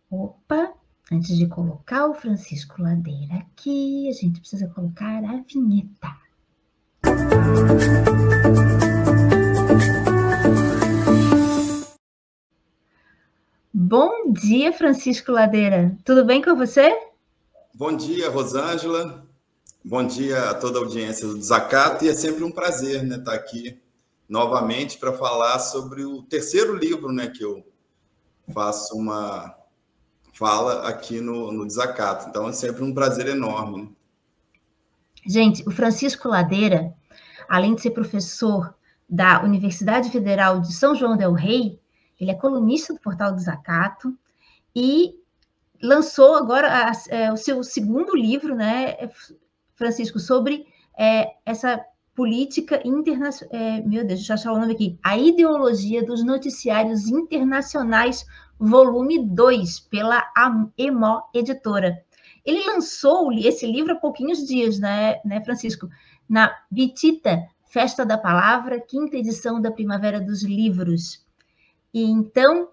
Opa, antes de colocar o Francisco Ladeira aqui, a gente precisa colocar a vinheta. Bom dia, Francisco Ladeira. Tudo bem com você? Bom dia, Rosângela. Bom dia a toda a audiência do Desacato. E é sempre um prazer, né, estar aqui novamente para falar sobre o terceiro livro, né, que eu faço uma fala aqui no Desacato. Então é sempre um prazer enorme, né? Gente, o Francisco Ladeira, além de ser professor da Universidade Federal de São João del Rei, ele é colunista do Portal do Desacato e lançou agora o seu segundo livro, né, Francisco, sobre essa política internacional. Meu Deus, deixa eu achar o nome aqui. A Ideologia dos Noticiários Internacionais, volume 2, pela EMO Editora. Ele lançou esse livro há pouquinhos dias, né, Francisco? Na Bitita, Festa da Palavra, quinta edição da Primavera dos Livros. E então,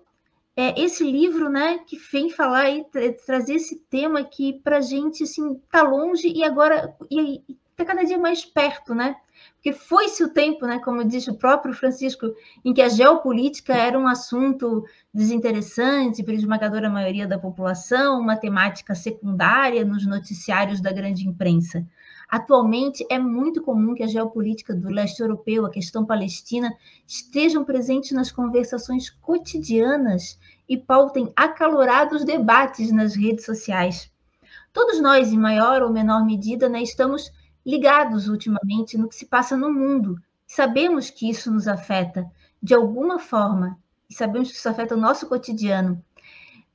esse livro, né, que vem falar e trazer esse tema que para a gente assim tá longe e agora está cada dia mais perto, né? Porque foi-se o tempo, né, como disse o próprio Francisco, em que a geopolítica era um assunto desinteressante para a esmagadora maioria da população, uma temática secundária nos noticiários da grande imprensa. Atualmente, é muito comum que a geopolítica do leste europeu, a questão palestina, estejam presentes nas conversações cotidianas e pautem acalorados debates nas redes sociais. Todos nós, em maior ou menor medida, né, estamos ligados ultimamente no que se passa no mundo. Sabemos que isso nos afeta de alguma forma, e sabemos que isso afeta o nosso cotidiano.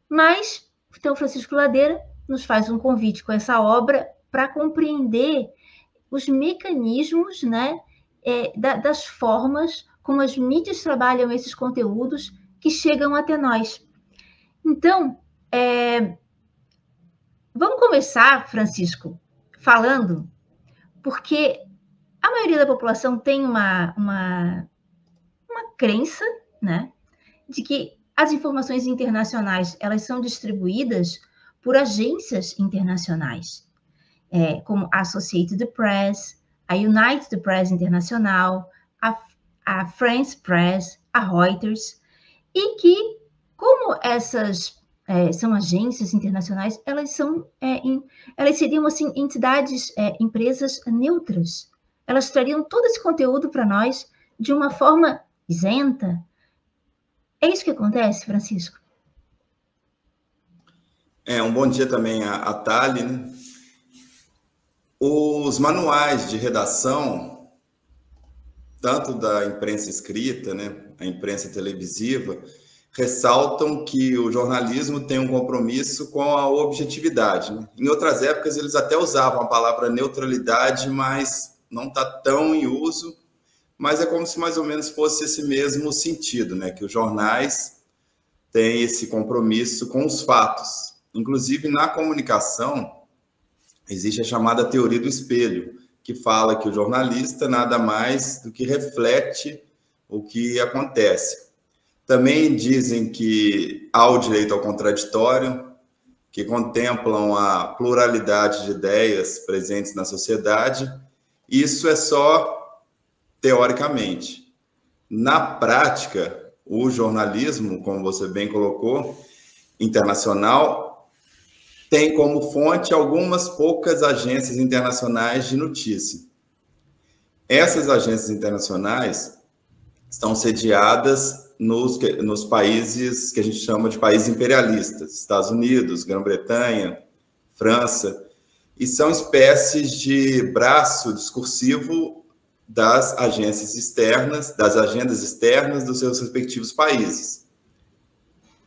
Mas, então, Francisco Ladeira nos faz um convite com essa obra para compreender os mecanismos, né, das formas como as mídias trabalham esses conteúdos que chegam até nós. Então, vamos começar, Francisco, falando, porque a maioria da população tem uma crença, né, de que as informações internacionais elas são distribuídas por agências internacionais, como a Associated Press, a United Press Internacional, a France Press, a Reuters, e que, como essas são agências internacionais, elas seriam assim entidades, empresas neutras. Elas trariam todo esse conteúdo para nós de uma forma isenta. É isso que acontece, Francisco? Um bom dia também a Thali, né? Os manuais de redação, tanto da imprensa escrita, né, a imprensa televisiva, ressaltam que o jornalismo tem um compromisso com a objetividade, né? Em outras épocas, eles até usavam a palavra neutralidade, mas não está tão em uso, mas é como se mais ou menos fosse esse mesmo sentido, né? Que os jornais têm esse compromisso com os fatos. Inclusive, na comunicação, existe a chamada teoria do espelho, que fala que o jornalista nada mais do que reflete o que acontece. Também dizem que há o direito ao contraditório, que contemplam a pluralidade de ideias presentes na sociedade. Isso é só teoricamente. Na prática, o jornalismo, como você bem colocou, internacional, tem como fonte algumas poucas agências internacionais de notícia. Essas agências internacionais estão sediadas nos países que a gente chama de países imperialistas, Estados Unidos, Grã-Bretanha, França, e são espécies de braço discursivo das agências externas, das agendas externas dos seus respectivos países.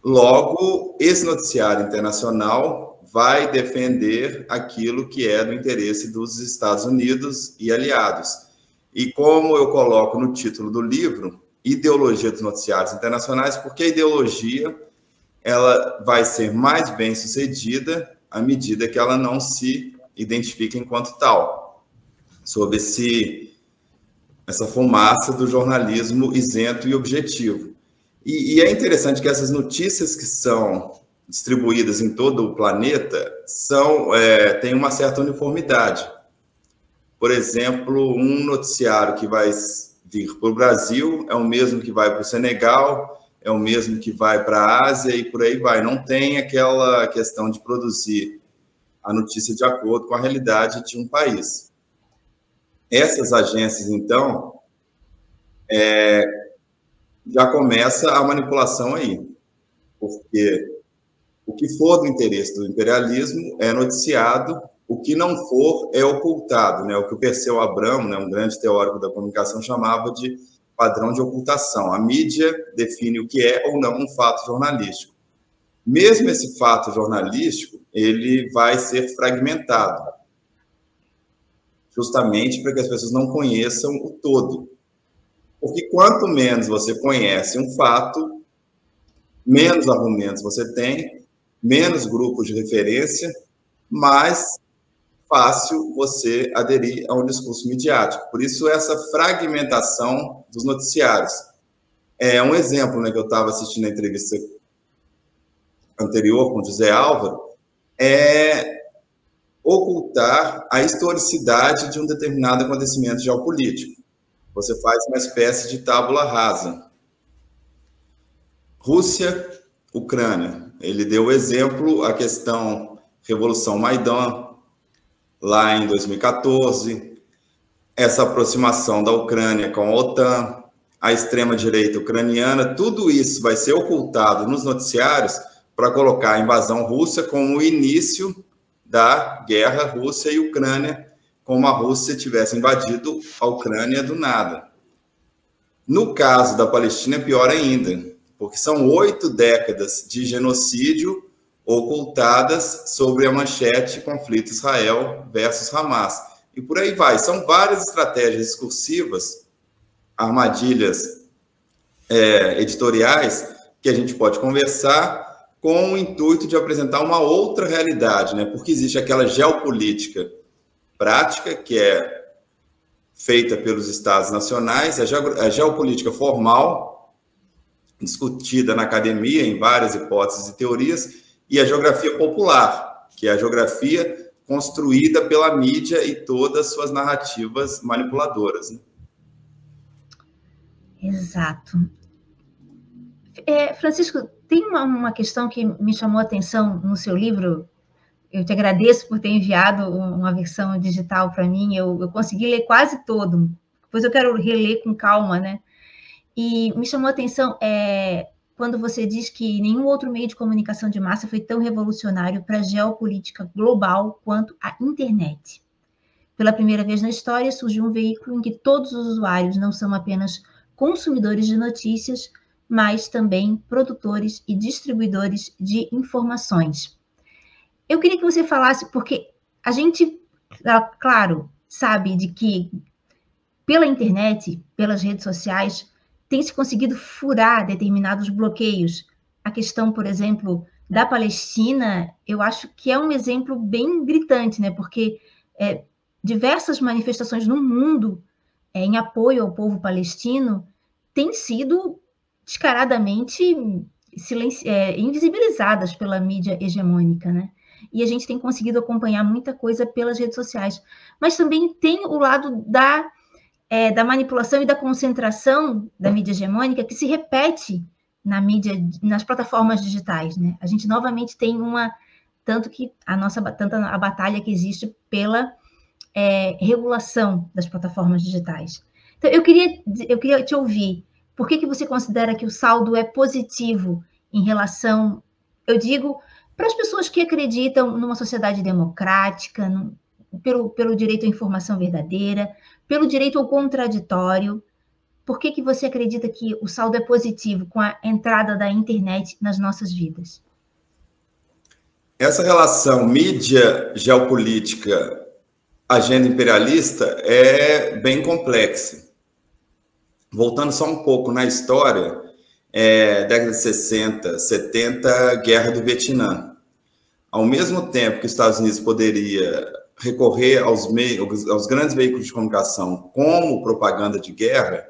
Logo, esse noticiário internacional vai defender aquilo que é do interesse dos Estados Unidos e aliados. E como eu coloco no título do livro, Ideologia dos Noticiários Internacionais, porque a ideologia ela vai ser mais bem sucedida à medida que ela não se identifica enquanto tal, sob essa fumaça do jornalismo isento e objetivo. E é interessante que essas notícias que são distribuídas em todo o planeta têm uma certa uniformidade. Por exemplo, um noticiário que vai vir para o Brasil é o mesmo que vai para o Senegal, é o mesmo que vai para a Ásia e por aí vai. Não tem aquela questão de produzir a notícia de acordo com a realidade de um país. Essas agências, então, já começa a manipulação aí, porque o que for do interesse do imperialismo é noticiado, o que não for é ocultado, né? O que o Perseu Abramo, né, um grande teórico da comunicação, chamava de padrão de ocultação. A mídia define o que é ou não um fato jornalístico. Mesmo esse fato jornalístico, ele vai ser fragmentado, justamente para que as pessoas não conheçam o todo. Porque quanto menos você conhece um fato, menos argumentos você tem, menos grupos de referência, mais fácil você aderir a um discurso midiático. Por isso, essa fragmentação dos noticiários. Um exemplo, né, que eu estava assistindo a entrevista anterior com o José Álvaro, é ocultar a historicidade de um determinado acontecimento geopolítico. Você faz uma espécie de tábula rasa. Rússia, Ucrânia. Ele deu o exemplo, a questão Revolução Maidan, lá em 2014, essa aproximação da Ucrânia com a OTAN, a extrema-direita ucraniana, tudo isso vai ser ocultado nos noticiários para colocar a invasão russa como o início da guerra Rússia e Ucrânia, como a Rússia tivesse invadido a Ucrânia do nada. No caso da Palestina, é pior ainda, porque são 8 décadas de genocídio ocultadas sobre a manchete conflito Israel versus Hamas. E por aí vai. São várias estratégias discursivas, armadilhas editoriais, que a gente pode conversar com o intuito de apresentar uma outra realidade, né? Porque existe aquela geopolítica prática, que é feita pelos Estados nacionais, a geopolítica formal, discutida na academia, em várias hipóteses e teorias, e a geografia popular, que é a geografia construída pela mídia e todas as suas narrativas manipuladoras. Né? Exato. Francisco, tem uma questão que me chamou a atenção no seu livro. Eu te agradeço por ter enviado uma versão digital para mim. Eu consegui ler quase todo. Depois eu quero reler com calma, né? E me chamou a atenção quando você diz que nenhum outro meio de comunicação de massa foi tão revolucionário para a geopolítica global quanto a internet. Pela primeira vez na história, surgiu um veículo em que todos os usuários não são apenas consumidores de notícias, mas também produtores e distribuidores de informações. Eu queria que você falasse, porque a gente, claro, sabe de que pela internet, pelas redes sociais, tem se conseguido furar determinados bloqueios. A questão, por exemplo, da Palestina, eu acho que é um exemplo bem gritante, né? Porque diversas manifestações no mundo em apoio ao povo palestino têm sido descaradamente invisibilizadas pela mídia hegemônica, né? E a gente tem conseguido acompanhar muita coisa pelas redes sociais. Mas também tem o lado da manipulação e da concentração da mídia hegemônica que se repete na mídia, nas plataformas digitais, né? A gente novamente tem tanto a batalha que existe pela regulação das plataformas digitais. Então, eu queria te ouvir. Por que você considera que o saldo é positivo em relação, eu digo, para as pessoas que acreditam numa sociedade democrática, pelo direito à informação verdadeira, pelo direito ao contraditório? Por que você acredita que o saldo é positivo com a entrada da internet nas nossas vidas? Essa relação mídia, geopolítica, agenda imperialista é bem complexa. Voltando só um pouco na história, década de 60, 70, Guerra do Vietnã. Ao mesmo tempo que os Estados Unidos poderia recorrer aos grandes veículos de comunicação como propaganda de guerra,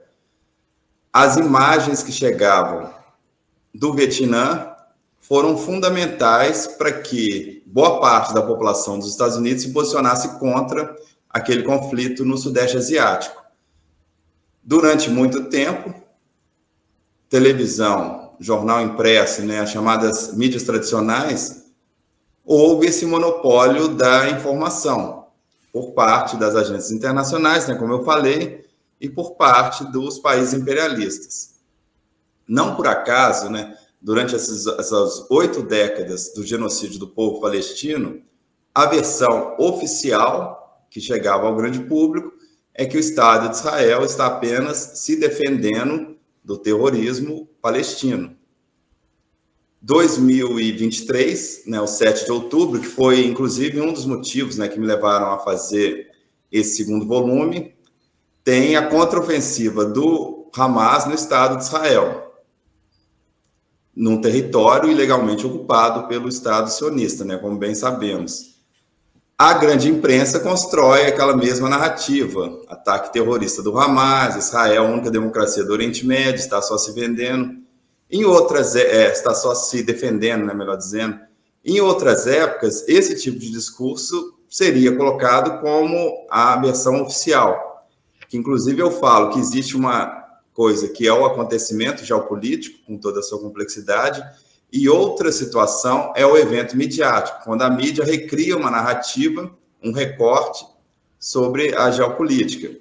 as imagens que chegavam do Vietnã foram fundamentais para que boa parte da população dos Estados Unidos se posicionasse contra aquele conflito no Sudeste Asiático. Durante muito tempo, televisão, jornal impresso, né, as chamadas mídias tradicionais, houve esse monopólio da informação por parte das agências internacionais, né, como eu falei, e por parte dos países imperialistas. Não por acaso, né, durante essas 8 décadas do genocídio do povo palestino, a versão oficial que chegava ao grande público é que o Estado de Israel está apenas se defendendo do terrorismo palestino. 2023, né, o 7 de outubro, que foi, inclusive, um dos motivos, né, que me levaram a fazer esse segundo volume, tem a contraofensiva do Hamas no Estado de Israel, num território ilegalmente ocupado pelo Estado sionista, né, como bem sabemos. A grande imprensa constrói aquela mesma narrativa, ataque terrorista do Hamas, Israel, a única democracia do Oriente Médio, está só se vendendo. Em outras, está só se defendendo, né, melhor dizendo. Em outras épocas, esse tipo de discurso seria colocado como a versão oficial, que inclusive eu falo que existe uma coisa que é o acontecimento geopolítico, com toda a sua complexidade, e outra situação é o evento midiático, quando a mídia recria uma narrativa, um recorte sobre a geopolítica.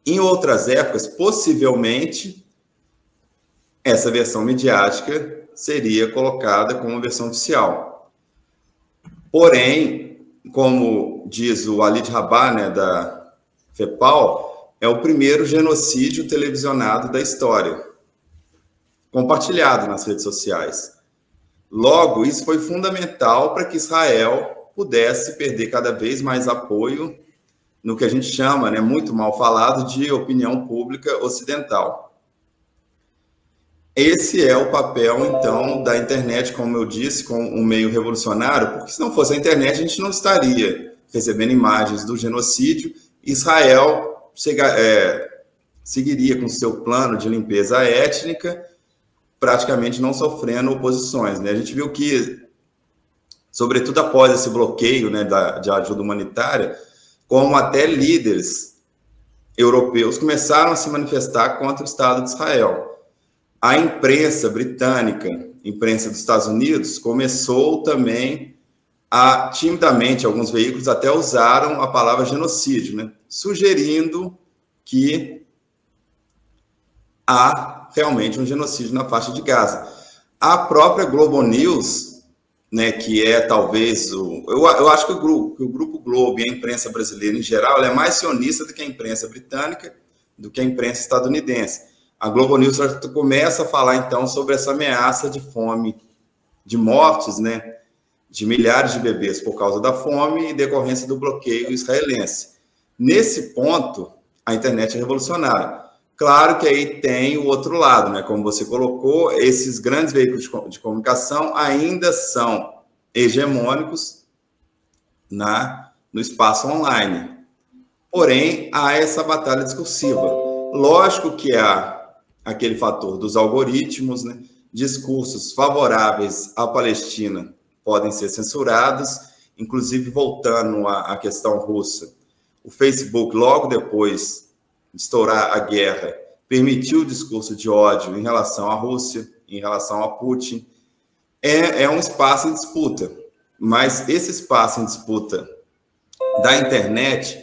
Em outras épocas, possivelmente, essa versão midiática seria colocada como versão oficial. Porém, como diz o Walid Rabah, né, da FEPAL, é o primeiro genocídio televisionado da história, compartilhado nas redes sociais. Logo, isso foi fundamental para que Israel pudesse perder cada vez mais apoio no que a gente chama, né, muito mal falado, de opinião pública ocidental. Esse é o papel, então, da internet, como eu disse, com um meio revolucionário, porque se não fosse a internet, a gente não estaria recebendo imagens do genocídio. Israel seguiria com seu plano de limpeza étnica, praticamente não sofrendo oposições, né? A gente viu que, sobretudo após esse bloqueio, né, de ajuda humanitária, como até líderes europeus começaram a se manifestar contra o Estado de Israel. A imprensa britânica, imprensa dos Estados Unidos, começou também a, timidamente, alguns veículos até usaram a palavra genocídio, né? Sugerindo que há realmente um genocídio na faixa de Gaza. A própria Globo News, né, que é talvez eu acho que o Grupo Globo e a imprensa brasileira em geral, ela é mais sionista do que a imprensa britânica, do que a imprensa estadunidense. A Globo News começa a falar, então, sobre essa ameaça de fome, de mortes, né, de milhares de bebês por causa da fome e decorrência do bloqueio israelense. Nesse ponto, a internet é revolucionária. Claro que aí tem o outro lado, né? Como você colocou, esses grandes veículos de comunicação ainda são hegemônicos no espaço online. Porém, há essa batalha discursiva. Lógico que há aquele fator dos algoritmos, né? Discursos favoráveis à Palestina podem ser censurados, inclusive voltando à questão russa. O Facebook, logo depois de estourar a guerra, permitiu o discurso de ódio em relação à Rússia, em relação a Putin. É um espaço em disputa, mas esse espaço em disputa da internet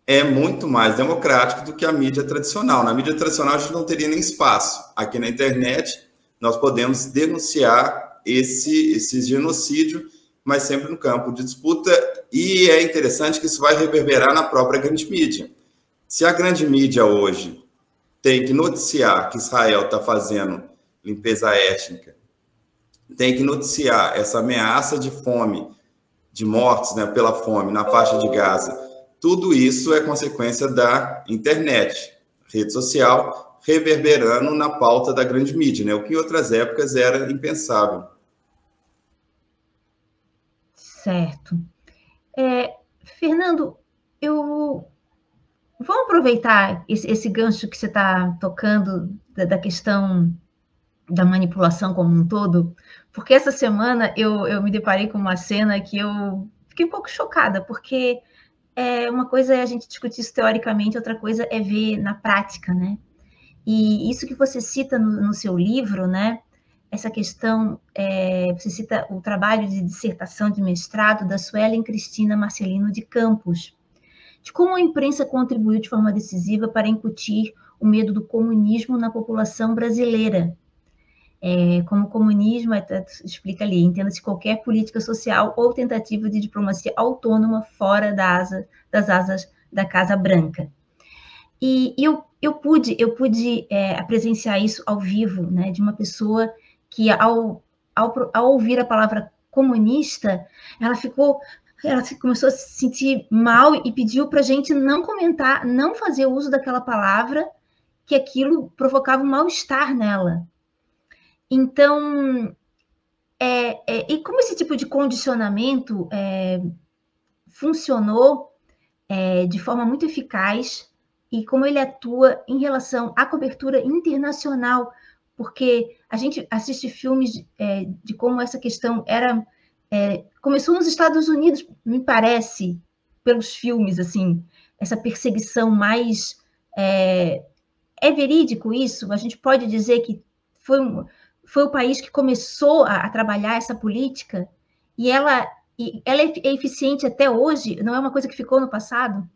é muito mais democrático do que a mídia tradicional. Na mídia tradicional, a gente não teria nem espaço. Aqui na internet, nós podemos denunciar esse genocídio, mas sempre no campo de disputa, e é interessante que isso vai reverberar na própria grande mídia. Se a grande mídia hoje tem que noticiar que Israel está fazendo limpeza étnica, tem que noticiar essa ameaça de fome, de mortes, né, pela fome na faixa de Gaza, tudo isso é consequência da internet, rede social, reverberando na pauta da grande mídia, né, o que em outras épocas era impensável. Certo. Fernando, vamos aproveitar esse gancho que você está tocando da questão da manipulação como um todo, porque essa semana eu me deparei com uma cena que eu fiquei um pouco chocada, porque uma coisa é a gente discutir isso teoricamente, outra coisa é ver na prática, né? E isso que você cita no seu livro, né? Essa questão, você cita o trabalho de dissertação de mestrado da Suelen Cristina Marcelino de Campos, de como a imprensa contribuiu de forma decisiva para incutir o medo do comunismo na população brasileira. Como comunismo, explica ali, entenda-se qualquer política social ou tentativa de diplomacia autônoma fora das asas da Casa Branca. E eu pude presenciar isso ao vivo, né, de uma pessoa que, ao ouvir a palavra comunista, ela começou a se sentir mal e pediu para a gente não comentar, não fazer uso daquela palavra, que aquilo provocava um mal-estar nela. Então, e como esse tipo de condicionamento funcionou de forma muito eficaz e como ele atua em relação à cobertura internacional, porque a gente assiste filmes de como essa questão começou nos Estados Unidos, me parece, pelos filmes, assim, essa perseguição mais... É verídico isso? A gente pode dizer que foi o país que começou a trabalhar essa política e ela é eficiente até hoje? Não é uma coisa que ficou no passado?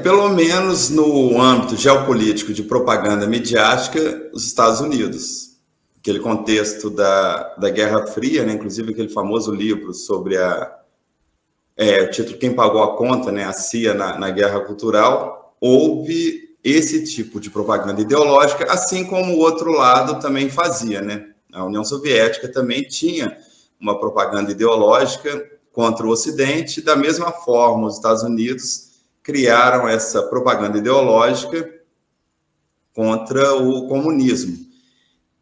Pelo menos no âmbito geopolítico de propaganda midiática, os Estados Unidos. Aquele contexto da Guerra Fria, né? Inclusive aquele famoso livro sobre o título Quem Pagou a Conta, né? A CIA na Guerra Cultural, houve esse tipo de propaganda ideológica, assim como o outro lado também fazia, né? A União Soviética também tinha uma propaganda ideológica contra o Ocidente, da mesma forma os Estados Unidos criaram essa propaganda ideológica contra o comunismo.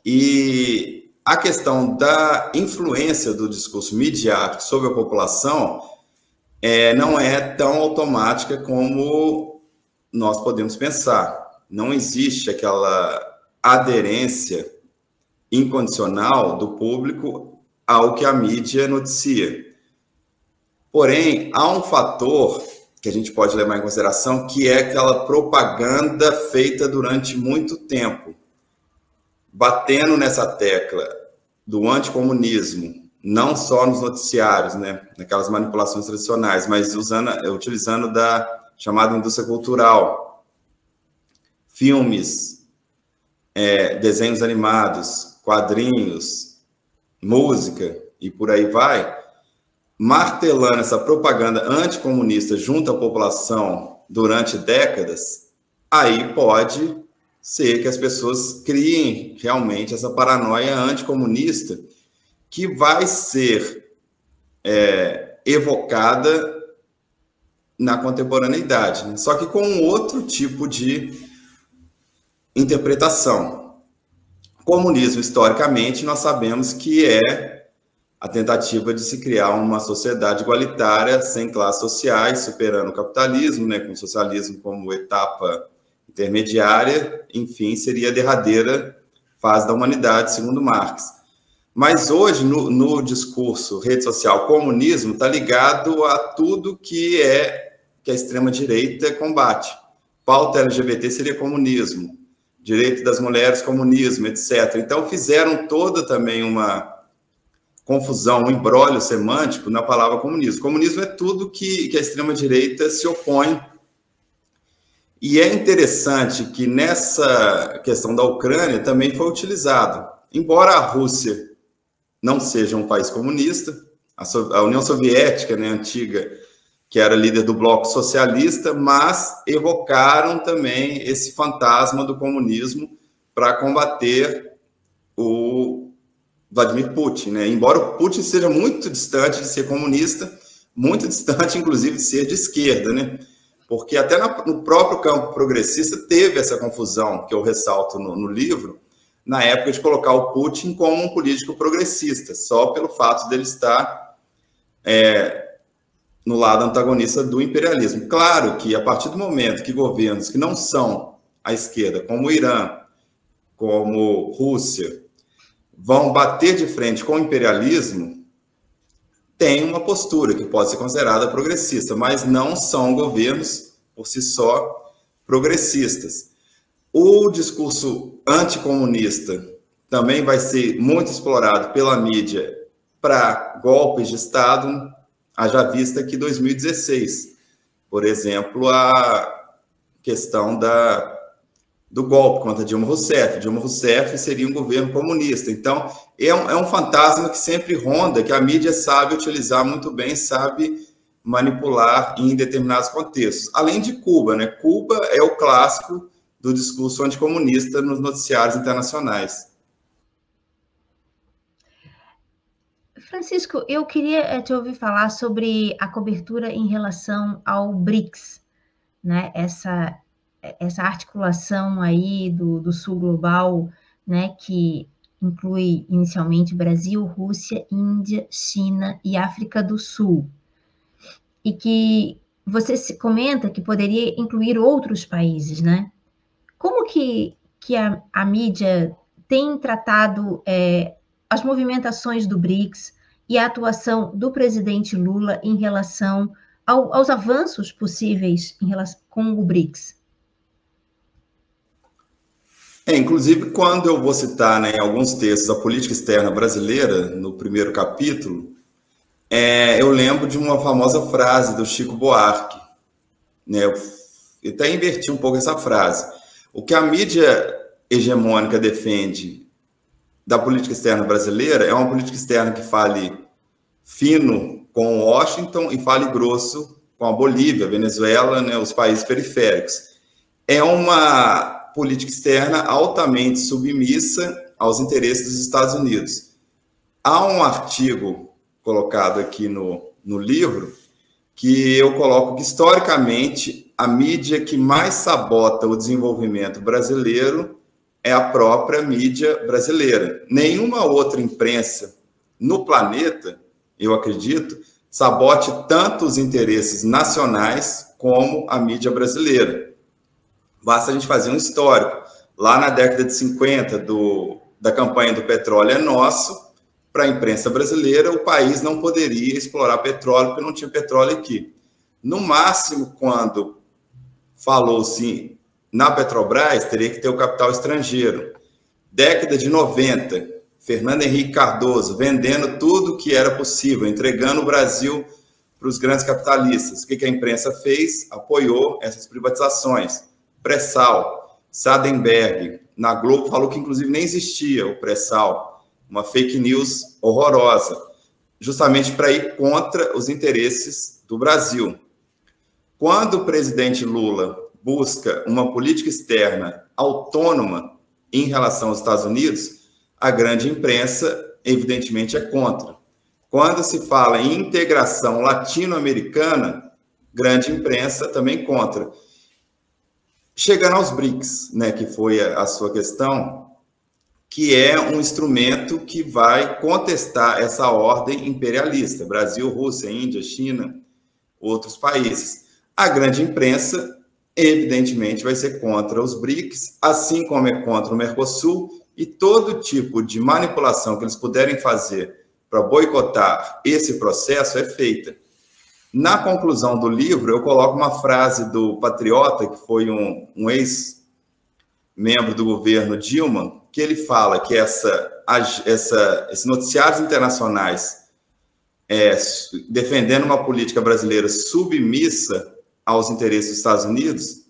E a questão da influência do discurso midiático sobre a população não é tão automática como nós podemos pensar. Não existe aquela aderência incondicional do público ao que a mídia noticia. Porém, há um fator que a gente pode levar em consideração, que é aquela propaganda feita durante muito tempo, batendo nessa tecla do anticomunismo, não só nos noticiários, né, naquelas manipulações tradicionais, mas utilizando da chamada indústria cultural, filmes, desenhos animados, quadrinhos, música e por aí vai, martelando essa propaganda anticomunista junto à população durante décadas, aí pode ser que as pessoas criem realmente essa paranoia anticomunista que vai ser evocada na contemporaneidade, né? Só que com um outro tipo de interpretação. Comunismo, historicamente, nós sabemos que é a tentativa de se criar uma sociedade igualitária, sem classes sociais, superando o capitalismo, né, com o socialismo como etapa intermediária, enfim, seria a derradeira fase da humanidade, segundo Marx. Mas hoje, no discurso rede social, comunismo está ligado a tudo que a extrema-direita combate. Pauta LGBT seria comunismo, direito das mulheres, comunismo, etc. Então, fizeram toda também uma confusão, um imbróglio semântico na palavra comunismo. Comunismo é tudo que a extrema-direita se opõe. E é interessante que nessa questão da Ucrânia também foi utilizado. Embora a Rússia não seja um país comunista, a União Soviética, né, antiga, que era líder do bloco socialista, mas evocaram também esse fantasma do comunismo para combater o Vladimir Putin, né? Embora o Putin seja muito distante de ser comunista, muito distante, inclusive, de ser de esquerda, né? Porque até no próprio campo progressista teve essa confusão, que eu ressalto no livro, na época de colocar o Putin como um político progressista, só pelo fato dele estar no lado antagonista do imperialismo. Claro que, a partir do momento que governos que não são à esquerda, como o Irã, como Rússia, vão bater de frente com o imperialismo têm uma postura que pode ser considerada progressista, mas não são governos, por si só, progressistas. O discurso anticomunista também vai ser muito explorado pela mídia para golpes de Estado, haja vista que 2016, por exemplo, a questão do golpe contra Dilma Rousseff. Dilma Rousseff seria um governo comunista. Então, é um fantasma que sempre ronda, que a mídia sabe utilizar muito bem, sabe manipular em determinados contextos. Além de Cuba, né? Cuba é o clássico do discurso anticomunista nos noticiários internacionais. Francisco, eu queria te ouvir falar sobre a cobertura em relação ao BRICS, né? Essa articulação aí do Sul Global, né? Que inclui inicialmente Brasil, Rússia, Índia, China e África do Sul. E que você se comenta que poderia incluir outros países, né? Como que a mídia tem tratado as movimentações do BRICS e a atuação do presidente Lula em relação aos avanços possíveis em relação com o BRICS? Inclusive, quando eu vou citar, né, em alguns textos a política externa brasileira, no primeiro capítulo, eu lembro de uma famosa frase do Chico Buarque, né? Eu até inverti um pouco essa frase. O que a mídia hegemônica defende da política externa brasileira é uma política externa que fale fino com Washington e fale grosso com a Bolívia, a Venezuela, né, os países periféricos. É uma política externa altamente submissa aos interesses dos Estados Unidos. Há um artigo colocado aqui no livro que eu coloco que, historicamente, a mídia que mais sabota o desenvolvimento brasileiro é a própria mídia brasileira. Nenhuma outra imprensa no planeta, eu acredito, sabote tanto os interesses nacionais como a mídia brasileira. Basta a gente fazer um histórico. Lá na década de 50, da campanha do petróleo é nosso, para a imprensa brasileira, o país não poderia explorar petróleo porque não tinha petróleo aqui. No máximo, quando falou-se na Petrobras, teria que ter o capital estrangeiro. Década de 90, Fernando Henrique Cardoso vendendo tudo que era possível, entregando o Brasil para os grandes capitalistas. O que a imprensa fez? Apoiou essas privatizações. Pré-sal, Sardenberg, na Globo falou que inclusive nem existia o pré-sal, uma fake news horrorosa, justamente para ir contra os interesses do Brasil. Quando o presidente Lula busca uma política externa autônoma em relação aos Estados Unidos, a grande imprensa, evidentemente, é contra. Quando se fala em integração latino-americana, grande imprensa também contra. Chegando aos BRICS, né, que foi a sua questão, que é um instrumento que vai contestar essa ordem imperialista, Brasil, Rússia, Índia, China, outros países. A grande imprensa, evidentemente, vai ser contra os BRICS, assim como é contra o Mercosul, e todo tipo de manipulação que eles puderem fazer para boicotar esse processo é feita. Na conclusão do livro, eu coloco uma frase do Patriota, que foi um ex-membro do governo Dilma, que ele fala que esses noticiários internacionais defendendo uma política brasileira submissa aos interesses dos Estados Unidos,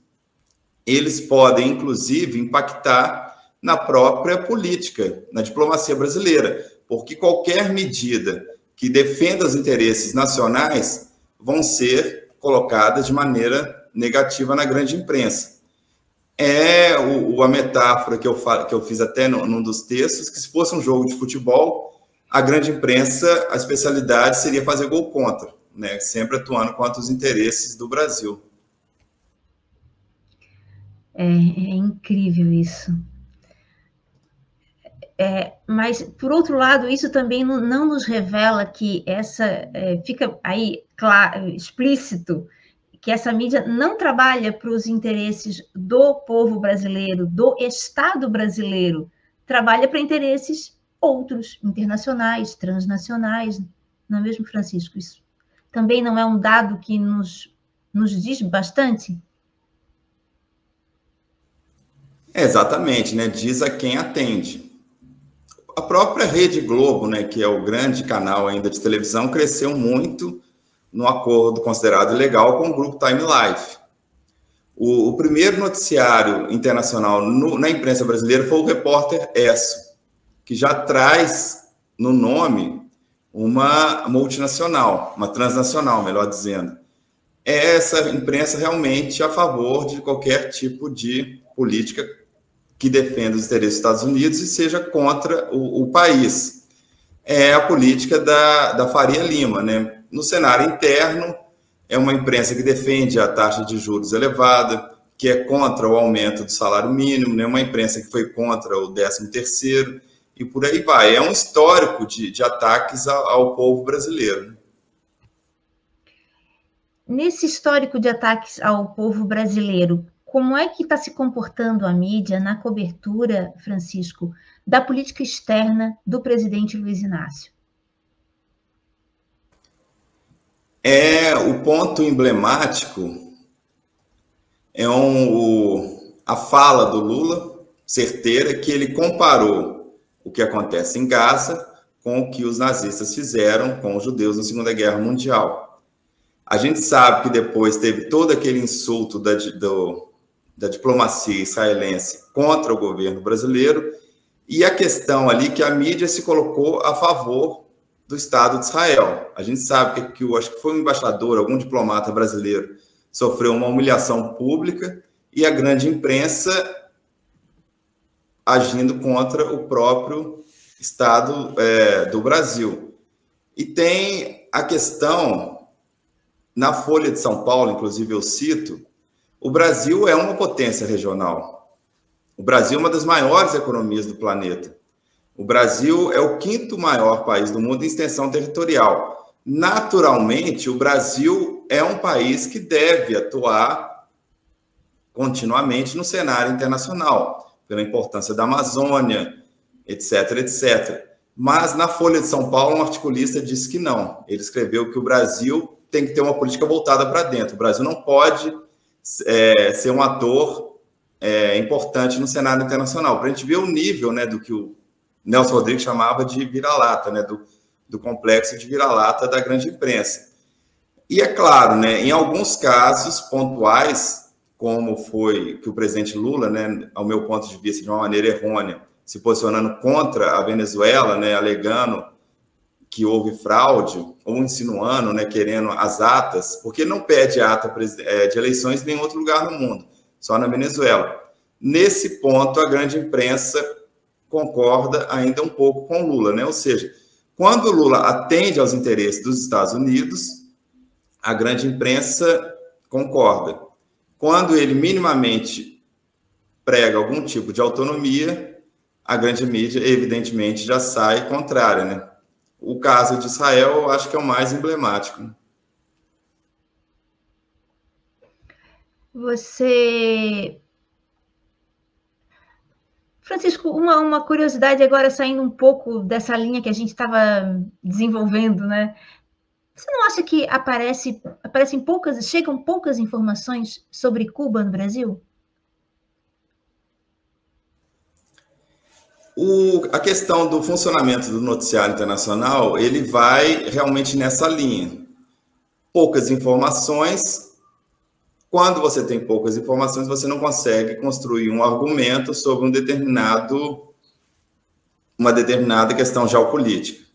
eles podem, inclusive, impactar na própria política, na diplomacia brasileira, porque qualquer medida que defenda os interesses nacionais vão ser colocadas de maneira negativa na grande imprensa. A metáfora que eu fiz até num dos textos, que se fosse um jogo de futebol, a grande imprensa, a especialidade seria fazer gol contra, né? Sempre atuando contra os interesses do Brasil. É incrível isso. Mas, por outro lado, isso também não nos revela que fica aí claro, explícito, que essa mídia não trabalha para os interesses do povo brasileiro, do Estado brasileiro, trabalha para interesses outros internacionais, transnacionais, não é mesmo, Francisco? Isso também não é um dado que nos diz bastante? Exatamente, né? Diz a quem atende. A própria Rede Globo, né, que é o grande canal ainda de televisão, cresceu muito no acordo considerado ilegal com o grupo Time Life. O primeiro noticiário internacional na imprensa brasileira foi o Repórter Esso, que já traz no nome uma multinacional, uma transnacional, melhor dizendo. É essa imprensa realmente a favor de qualquer tipo de política que defenda os interesses dos Estados Unidos e seja contra o país. É a política da Faria Lima, né? No cenário interno, é uma imprensa que defende a taxa de juros elevada, que é contra o aumento do salário mínimo, né? Uma imprensa que foi contra o 13º, e por aí vai. É um histórico de ataques ao povo brasileiro. Nesse histórico de ataques ao povo brasileiro, como é que está se comportando a mídia na cobertura, Francisco, da política externa do presidente Luiz Inácio? O ponto emblemático é a fala do Lula, certeira, que ele comparou o que acontece em Gaza com o que os nazistas fizeram com os judeus na Segunda Guerra Mundial. A gente sabe que depois teve todo aquele insulto da diplomacia israelense contra o governo brasileiro, e a questão ali que a mídia se colocou a favor do Estado de Israel. A gente sabe que acho que foi um embaixador, algum diplomata brasileiro, sofreu uma humilhação pública, e a grande imprensa agindo contra o próprio Estado do Brasil. E tem a questão, na Folha de São Paulo, inclusive eu cito, o Brasil é uma potência regional. O Brasil é uma das maiores economias do planeta. O Brasil é o 5º maior país do mundo em extensão territorial. Naturalmente, o Brasil é um país que deve atuar continuamente no cenário internacional, pela importância da Amazônia, etc, etc. Mas na Folha de São Paulo, um articulista disse que não. Ele escreveu que o Brasil tem que ter uma política voltada para dentro. O Brasil não pode ser um ator importante no cenário internacional, para a gente ver o nível, né, do que o Nelson Rodrigues chamava de vira-lata, né, do complexo de vira-lata da grande imprensa. E é claro, né, em alguns casos pontuais, como foi que o presidente Lula, né, ao meu ponto de vista, de uma maneira errônea, se posicionando contra a Venezuela, né, alegando que houve fraude, ou insinuando, né, querendo as atas, porque não pede ata de eleições em nenhum outro lugar no mundo, só na Venezuela. Nesse ponto, a grande imprensa concorda ainda um pouco com o Lula, né? Ou seja, quando o Lula atende aos interesses dos Estados Unidos, a grande imprensa concorda. Quando ele minimamente prega algum tipo de autonomia, a grande mídia, evidentemente, já sai contrária, né? O caso de Israel, eu acho que é o mais emblemático. Francisco, uma curiosidade agora, saindo um pouco dessa linha que a gente estava desenvolvendo, né? Você não acha que chegam poucas informações sobre Cuba no Brasil? A questão do funcionamento do noticiário internacional, ele vai realmente nessa linha. Poucas informações. Quando você tem poucas informações, você não consegue construir um argumento sobre uma determinada questão geopolítica.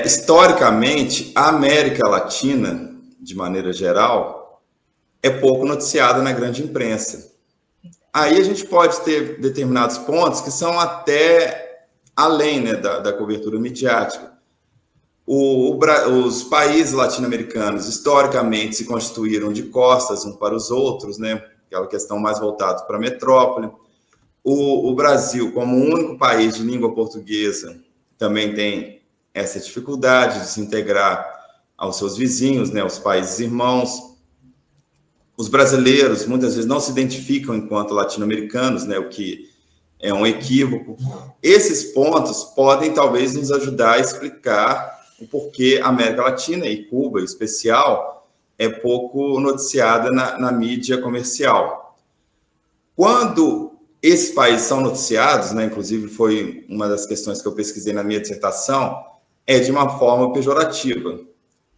Historicamente, a América Latina, de maneira geral, é pouco noticiada na grande imprensa. Aí a gente pode ter determinados pontos que são até além, né, da cobertura midiática. Os países latino-americanos, historicamente, se constituíram de costas uns para os outros, né? Aquela questão mais voltada para a metrópole. O Brasil, como o único país de língua portuguesa, também tem essa dificuldade de se integrar aos seus vizinhos, né? Os países irmãos. Os brasileiros, muitas vezes, não se identificam enquanto latino-americanos, né? O que é um equívoco. Esses pontos podem, talvez, nos ajudar a explicar o porquê a América Latina, e Cuba em especial, é pouco noticiada na mídia comercial. Quando esses países são noticiados, né, inclusive foi uma das questões que eu pesquisei na minha dissertação, é de uma forma pejorativa.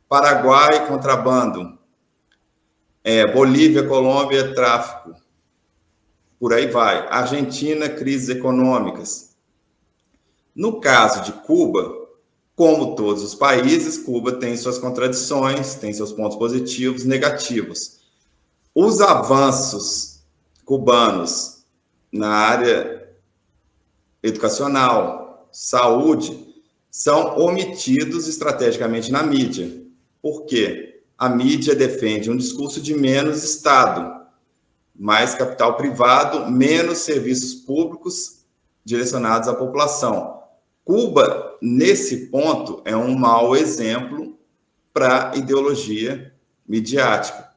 Paraguai, contrabando. Bolívia, Colômbia, tráfico. Por aí vai. Argentina, crises econômicas. No caso de Cuba, como todos os países, Cuba tem suas contradições, tem seus pontos positivos, negativos. Os avanços cubanos na área educacional, saúde, são omitidos estrategicamente na mídia. Por quê? A mídia defende um discurso de menos Estado, mais capital privado, menos serviços públicos direcionados à população. Cuba, nesse ponto, é um mau exemplo para a ideologia midiática.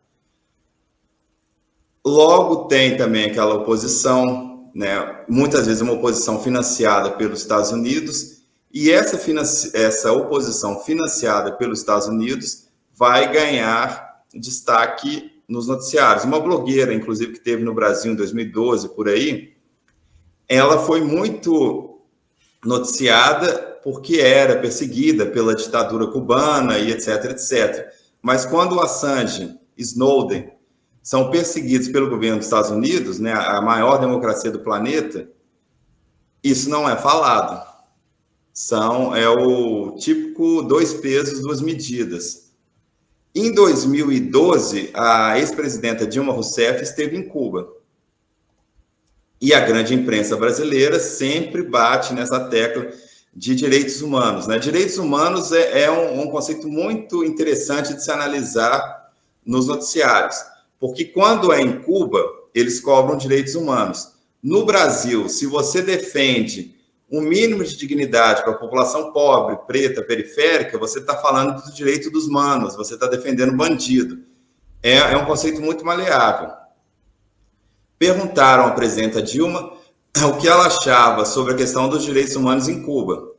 Logo, tem também aquela oposição, né? Muitas vezes uma oposição financiada pelos Estados Unidos, e essa oposição financiada pelos Estados Unidos vai ganhar destaque nos noticiários. Uma blogueira, inclusive, que teve no Brasil em 2012, por aí, ela foi muito noticiada porque era perseguida pela ditadura cubana e etc, etc. Mas quando Assange, Snowden, são perseguidos pelo governo dos Estados Unidos, né, a maior democracia do planeta, isso não é falado. É o típico 2 pesos, 2 medidas. Em 2012, a ex-presidenta Dilma Rousseff esteve em Cuba. E a grande imprensa brasileira sempre bate nessa tecla de direitos humanos, né? Direitos humanos é um conceito muito interessante de se analisar nos noticiários, porque quando é em Cuba, eles cobram direitos humanos. No Brasil, se você defende um mínimo de dignidade para a população pobre, preta, periférica, você está falando do direito dos manos, você está defendendo bandido. É um conceito muito maleável. Perguntaram à presidenta Dilma o que ela achava sobre a questão dos direitos humanos em Cuba.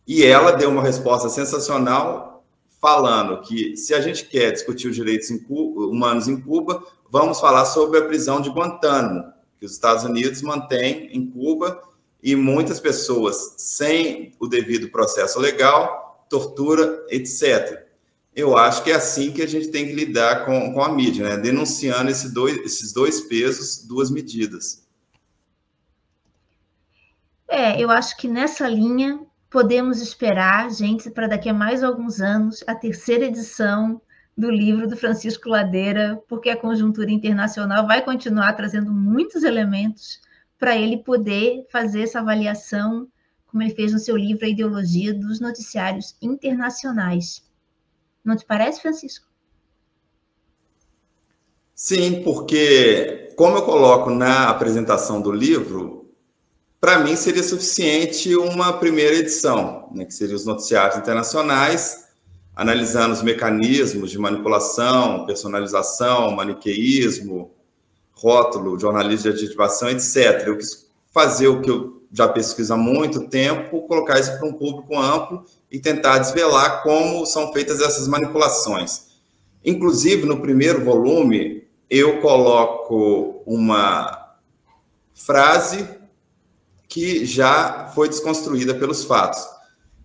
E ela deu uma resposta sensacional, falando que se a gente quer discutir os direitos humanos em Cuba, vamos falar sobre a prisão de Guantánamo, que os Estados Unidos mantêm em Cuba, e muitas pessoas sem o devido processo legal, tortura, etc. Eu acho que é assim que a gente tem que lidar com a mídia, né? Denunciando esses 2 pesos, 2 medidas. Eu acho que nessa linha podemos esperar, gente, para daqui a mais alguns anos, a 3ª edição do livro do Francisco Ladeira, porque a conjuntura internacional vai continuar trazendo muitos elementos para ele poder fazer essa avaliação, como ele fez no seu livro A Ideologia dos Noticiários Internacionais. Não te parece, Francisco? Sim, porque, como eu coloco na apresentação do livro, para mim seria suficiente uma primeira edição, né, que seria os noticiários internacionais, analisando os mecanismos de manipulação, personalização, maniqueísmo, rótulo, jornalismo de adjetivação, etc. Eu quis fazer o que eu já pesquiso há muito tempo, colocar isso para um público amplo e tentar desvelar como são feitas essas manipulações. Inclusive, no primeiro volume, eu coloco uma frase que já foi desconstruída pelos fatos,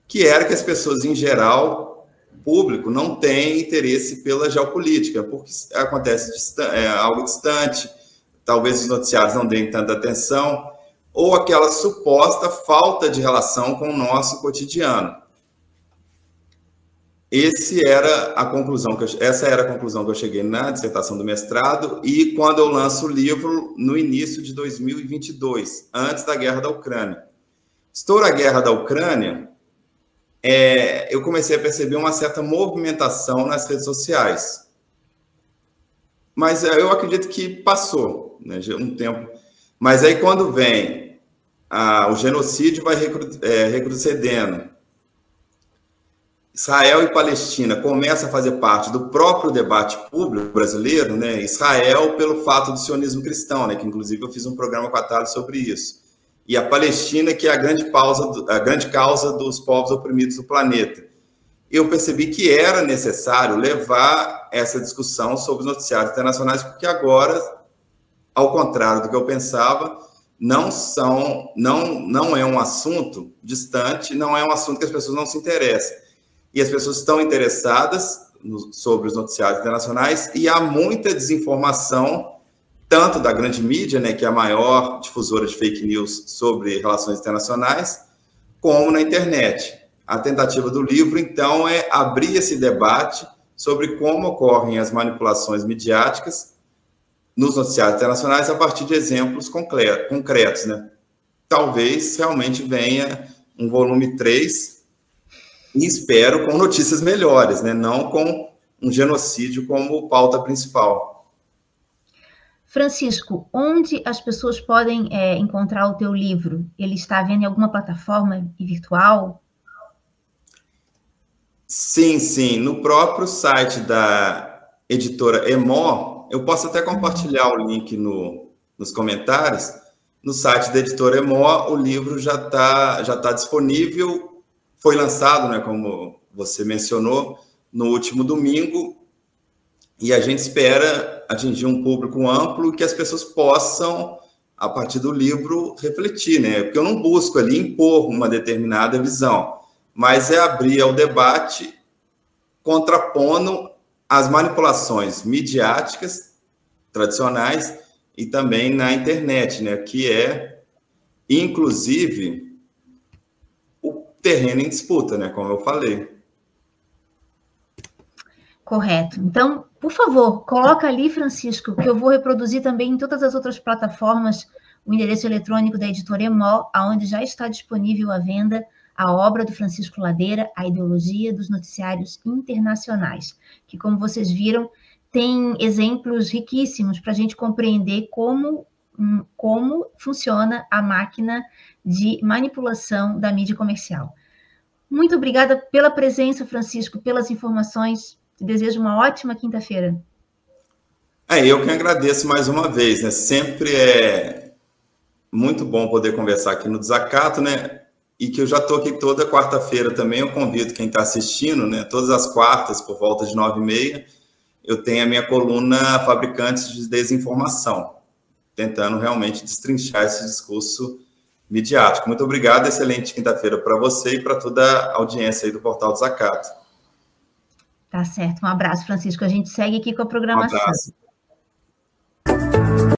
que era que as pessoas, em geral, público, não têm interesse pela geopolítica, porque acontece algo distante, talvez os noticiários não deem tanta atenção, ou aquela suposta falta de relação com o nosso cotidiano. Essa era a conclusão que eu cheguei na dissertação do mestrado, e quando eu lanço o livro no início de 2022, antes da guerra da Ucrânia. Estoura a guerra da Ucrânia, eu comecei a perceber uma certa movimentação nas redes sociais. Mas eu acredito que passou, né, um tempo. Mas aí, quando vem o genocídio, vai retrocedendo. Israel e Palestina começam a fazer parte do próprio debate público brasileiro, né? Israel pelo fato do sionismo cristão, né? Que inclusive eu fiz um programa com a Thalia sobre isso. e a Palestina, que é a grande causa dos povos oprimidos do planeta. Eu percebi que era necessário levar essa discussão sobre os noticiários internacionais, porque agora, ao contrário do que eu pensava, não é um assunto distante, não é um assunto que as pessoas não se interessam. E as pessoas estão interessadas sobre os noticiários internacionais, e há muita desinformação, tanto da grande mídia, né, que é a maior difusora de fake news sobre relações internacionais, como na internet. A tentativa do livro, então, é abrir esse debate sobre como ocorrem as manipulações midiáticas nos noticiários internacionais a partir de exemplos concretos, né? Talvez realmente venha um volume 3, e espero com notícias melhores, né? Não com um genocídio como pauta principal. Francisco, onde as pessoas podem encontrar o teu livro? Ele está vendo em alguma plataforma virtual? Sim. No próprio site da editora Emo, eu posso até compartilhar o link nos comentários. No site da editora Emo, o livro já tá disponível. Foi lançado, né, como você mencionou, no último domingo. E a gente espera atingir um público amplo que as pessoas possam, a partir do livro, refletir, né? Porque eu não busco ali impor uma determinada visão, mas é abrir ao debate, contrapondo as manipulações midiáticas tradicionais e também na internet, né? Que é, inclusive, o terreno em disputa, né? Como eu falei. Correto. Então, por favor, coloca ali, Francisco, que eu vou reproduzir também em todas as outras plataformas o endereço eletrônico da editora Emol, onde já está disponível à venda a obra do Francisco Ladeira, A Ideologia dos Noticiários Internacionais, que, como vocês viram, tem exemplos riquíssimos para a gente compreender como funciona a máquina de manipulação da mídia comercial. Muito obrigada pela presença, Francisco, pelas informações. Te desejo uma ótima quinta-feira. Eu que agradeço mais uma vez, né? Sempre é muito bom poder conversar aqui no Desacato, né? E que eu já estou aqui toda quarta-feira também. Eu convido quem está assistindo, né? Todas as quartas, por volta de 9h30, eu tenho a minha coluna Fabricantes de Desinformação, tentando realmente destrinchar esse discurso midiático. Muito obrigado, excelente quinta-feira para você e para toda a audiência aí do Portal Desacato. Tá certo, um abraço, Francisco. A gente segue aqui com a programação. Um abraço.